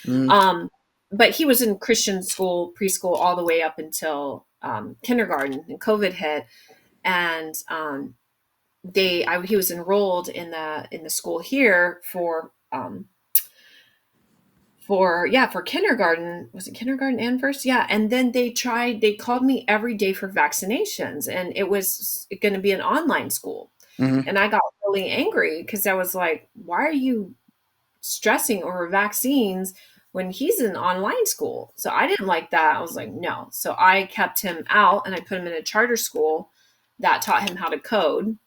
Mm. But he was in Christian school, preschool, all the way up until kindergarten, and COVID hit. And he was enrolled in the school here for kindergarten. Was it kindergarten and first? Yeah. And then they called me every day for vaccinations, and it was going to be an online school. Hmm. And I got really angry because I was like, why are you stressing over vaccines when he's in online school? So I didn't like that. I was like, no. So I kept him out and I put him in a charter school that taught him how to code,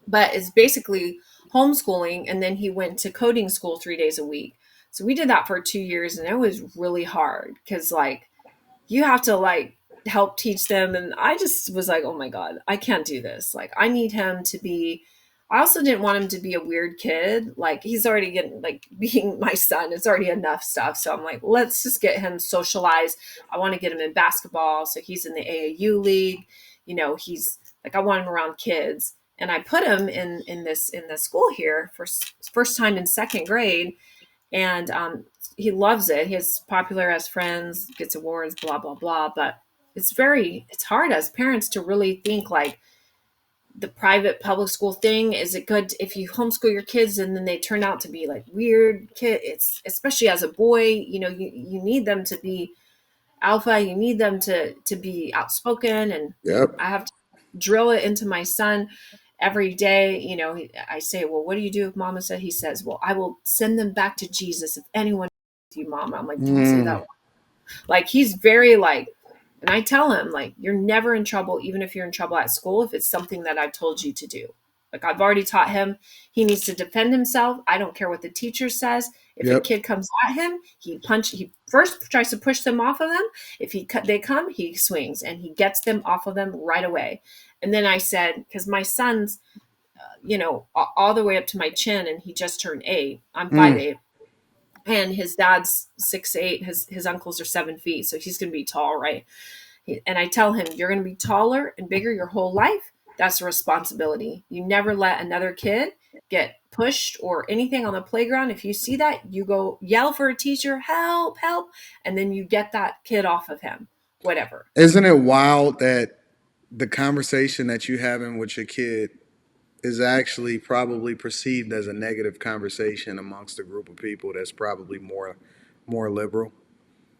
but it's basically homeschooling. And then he went to coding school 3 days a week. So we did that for 2 years, and it was really hard because like you have to like help teach them. And I just was like, oh my God, I can't do this. Like I need him to be, I also didn't want him to be a weird kid. Like he's already getting like being my son, it's already enough stuff. So I'm like, let's just get him socialized. I want to get him in basketball. So he's in the AAU league. He's like, I want him around kids. And I put him in the school here for first time in second grade. And he loves it. He's popular as friends, gets awards, blah blah blah. But it's hard as parents to really think like the private public school thing. Is it good if you homeschool your kids and then they turn out to be like weird kid? It's especially as a boy, you need them to be alpha. You need them to be outspoken, and Yep. I have to drill it into my son every day. I say, well, what do you do if mama said? He says, well, I will send them back to Jesus if anyone with you, mama. I'm like, don't say Mm. that. Like he's very like, and I tell him like, you're never in trouble, even if you're in trouble at school, if it's something that I've told you to do. Like I've already taught him he needs to defend himself. I don't care what the teacher says. If a Yep. kid comes at him, he first tries to push them off of them. If they come, he swings and he gets them off of them right away. And then I said, because my son's, all the way up to my chin, and he just turned 8. I'm five Mm. eight and his dad's 6'8". His uncles are 7 feet, so he's going to be tall, right? And I tell him, you're going to be taller and bigger your whole life. That's a responsibility. You never let another kid get pushed or anything on the playground. If you see that, you go yell for a teacher, help, help, and then you get that kid off of him, whatever. Isn't it wild that the conversation that you having with your kid is actually probably perceived as a negative conversation amongst a group of people that's probably more liberal?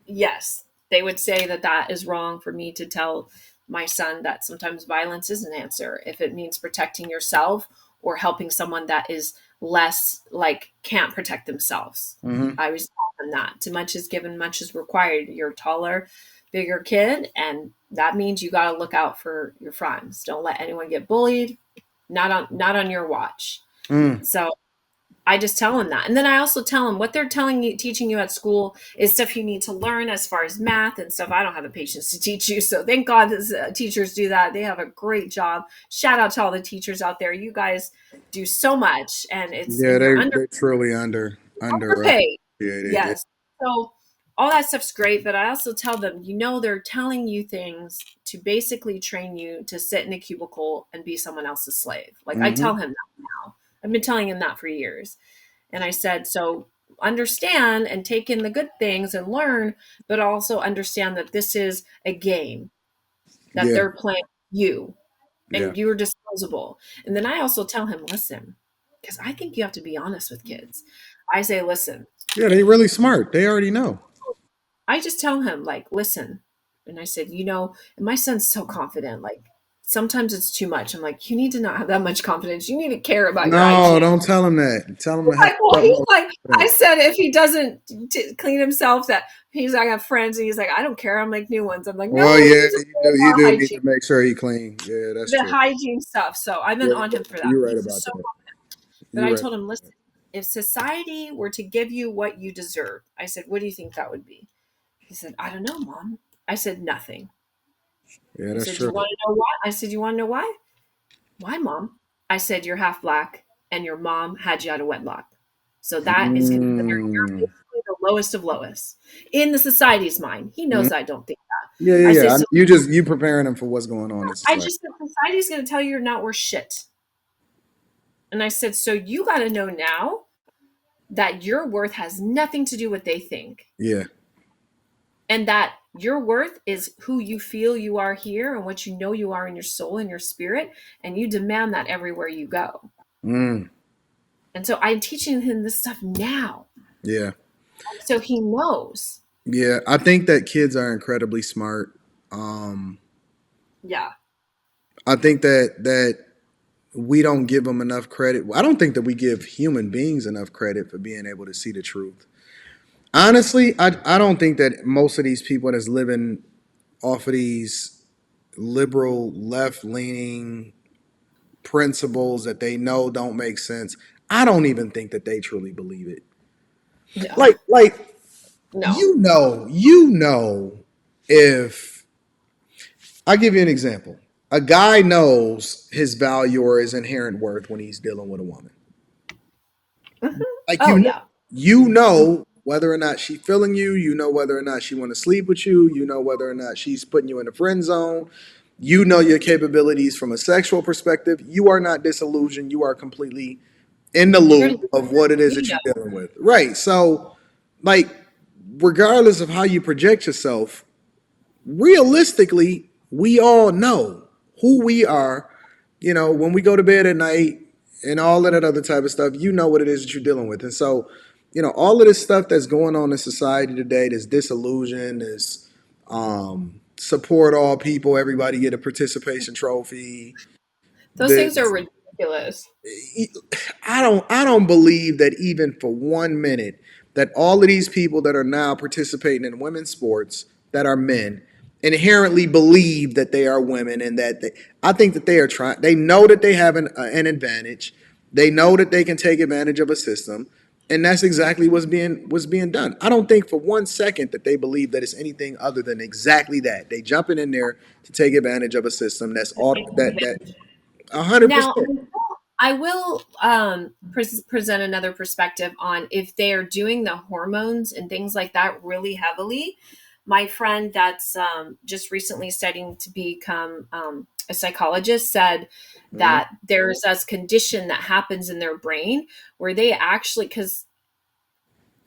Yes, they would say that that is wrong for me to tell my son that sometimes violence is an answer if it means protecting yourself or helping someone that is less like can't protect themselves. Hmm. I was telling them that too much is given, much is required. You're a taller, bigger kid, and that means you got to look out for your friends. Don't let anyone get bullied. Not on your watch. Mm. So I just tell them that. And then I also tell them what they're teaching you at school is stuff you need to learn as far as math and stuff. I don't have the patience to teach you. So thank God that teachers do that. They have a great job. Shout out to all the teachers out there. You guys do so much, Yeah, and you're they truly under underpaid. appreciated. Yeah. Yes. So all that stuff's great, but I also tell them, they're telling you things to basically train you to sit in a cubicle and be someone else's slave. Like I Hmm. tell him that now. I've been telling him that for years. And I said, so understand and take in the good things and learn, but also understand that this is a game that Yeah. they're playing you Yeah. and you're disposable. And then I also tell him, listen, because I think you have to be honest with kids. I say, listen, Yeah, they really smart. They already know. I just tell him, like, listen. And I said, and my son's so confident. Like, sometimes it's too much. I'm like, you need to not have that much confidence. You need to care about your No, hygiene. don't tell them that. Tell them to have Like, well, he's more like, I confidence. said, if he doesn't clean himself, that he's like, I have friends, and he's like, I don't care, I'll make new ones. I'm like, Well, no, you yeah, need to you care do. You about do need hygiene, to make sure he clean. Yeah, that's the true. hygiene stuff. So I've been Yeah, on him for that. you're right He's about just so. that. But You're I right. told him, listen, if society were to give you what you deserve, I said, what do you think that would be? He said, I don't know, Mom. I said, nothing. Yeah, He that's said, you true. want to know why? I said, you want to know why? Why, Mom? I said, you're half black, and your mom had you out of wedlock. So that is considered, you're Mm. basically the lowest of lowest in the society's mind. He Mm. knows I don't think Yeah, that. I yeah, say, yeah. so You preparing him for what's going on in I society. just said, society's going to tell you you're not worth shit. And I said, so you got to know now that your worth has nothing to do with what they think, Yeah. and that your worth is who you feel you are here and what you know you are in your soul and your spirit, and you demand that everywhere you go. Mm. And so I'm teaching him this stuff now, Yeah. so he knows. Yeah. I think that kids are incredibly smart. Um, Yeah. I think that we don't give them enough credit. I don't think that we give human beings enough credit for being able to see the truth. Honestly, I don't think that most of these people that's living off of these liberal, left leaning principles that they know don't make sense, I don't even think that they truly believe it. No. Like No. if I'll give you an example. A guy knows his value or his inherent worth when he's dealing with a woman. Mhm. Like Oh yeah. you know whether or not she's feeling you, you know whether or not she want to sleep with you, you know whether or not she's putting you in the friend zone. You know your capabilities from a sexual perspective. You are not disillusioned. You are completely in the You're loop of what it is you that know. you're dealing with. Right. So, like, regardless of how you project yourself, realistically, we all know who we are. You know, when we go to bed at night and all of that other type of stuff, you know what it is that you're dealing with. And so, all of this stuff that's going on in society today, this disillusion, this support all people, everybody get a participation trophy. Those things are This ridiculous. I don't believe that even for 1 minute that all of these people that are now participating in women's sports that are men inherently believe that they are women and that I think that they are trying. They know that they have an advantage. They know that they can take advantage of a system, and that's exactly what's being done. I don't think for 1 second that they believe that it's anything other than exactly that. They jumping in there to take advantage of a system that's all that 100 Now, percent. I will present another perspective on if they are doing the hormones and things like that really heavily. My friend that's just recently studying to become a psychologist said Mhm. that there's this condition that happens in their brain where they actually, because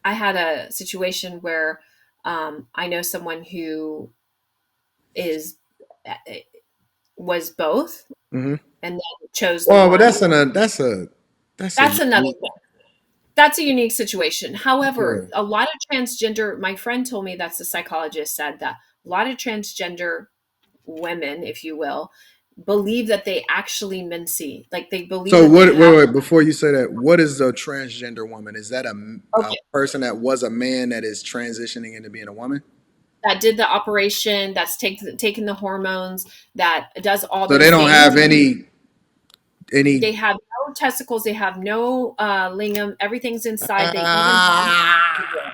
I had a situation where I know someone who is was both Mhm. and then chose the Well, but one. that's a That's another unique. thing. That's a unique situation. However, Yeah. a lot of transgender, my friend told me, that's a psychologist, said that a lot of transgender women, if you will, believe that they actually mincy. Like they believe So that they what? have, Wait. Before you say that, what is a transgender woman? Is that a okay, person that was a man that is transitioning into being a woman? that did the operation, that's taken the hormones, that does all So they those don't things. have any. They have no testicles, they have no lingam, everything's inside. They even have Ah,